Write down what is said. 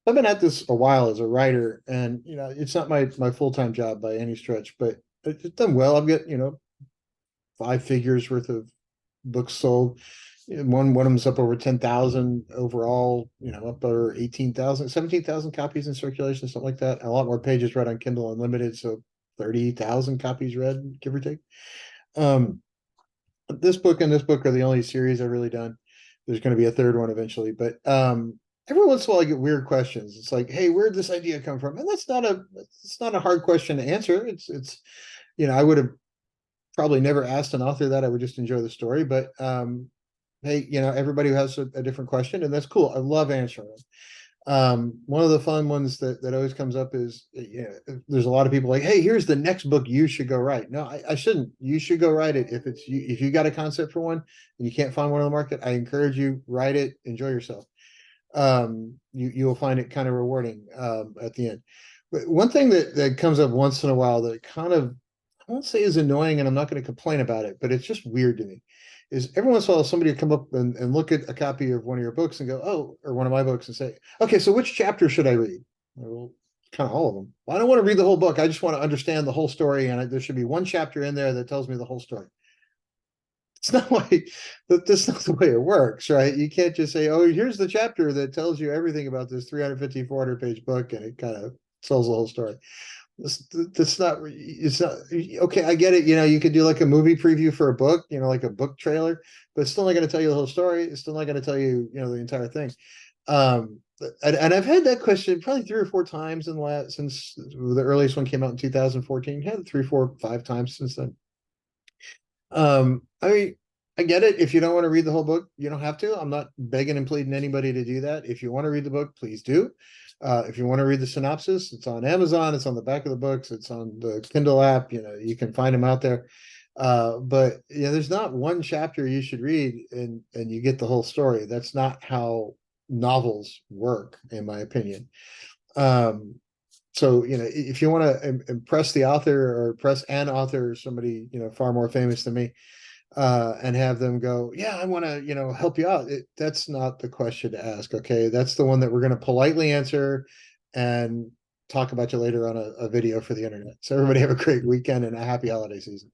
I've been at this a while as a writer, and it's not my full-time job by any stretch, but it's done well. I've got, five figures worth of books sold. One of them's up over 10,000 overall, up over 18,000, 17,000 copies in circulation, something like that. A lot more pages read on Kindle Unlimited, so 30,000 copies read, give or take. Um, this book and this book are the only series I've really done. There's going to be a third one eventually, but every once in a while I get weird questions. It's like, hey, where'd this idea come from? And it's not a hard question to answer. It's I would have probably never asked an author that. I would just enjoy the story, but hey, everybody who has a different question, and that's cool. I love answering them. One of the fun ones that always comes up is, there's a lot of people like, hey, here's the next book you should go write. No, I shouldn't. You should go write it. If you got a concept for one and you can't find one on the market, I encourage you, write it, enjoy yourself. You'll find it kind of rewarding at the end. But one thing that comes up once in a while that kind of, I won't say is annoying, and I'm not going to complain about it, but it's just weird to me, is every once in a while somebody will come up and look at a copy of one of your books and go, oh, or one of my books, and say, okay, so which chapter should I read? Well, kind of all of them. Well, I don't want to read the whole book. I just want to understand the whole story, and there should be one chapter in there that tells me the whole story. It's not like that's not the way it works, right? You can't just say, oh, here's the chapter that tells you everything about this 350, 400 page book, and it kind of tells the whole story. That's not, it's not okay. I get it. You could do like a movie preview for a book, like a book trailer, but it's still not going to tell you the whole story. It's still not going to tell you, the entire thing. And I've had that question probably 3 or 4 times since the earliest one came out in 2014. Had 3, 4, 5 times since then. I mean, I get it. If you don't want to read the whole book, you don't have to. I'm not begging and pleading anybody to do that. If you want to read the book, please do. If you want to read the synopsis, it's on Amazon, it's on the back of the books, it's on the Kindle app, you can find them out there. But there's not one chapter you should read and you get the whole story. That's not how novels work, in my opinion. So, if you want to impress the author or impress an author, somebody, far more famous than me, and have them go, yeah, I want to, help you out. That's not the question to ask. Okay. That's the one that we're going to politely answer and talk about you later on a video for the internet. So everybody have a great weekend and a happy holiday season.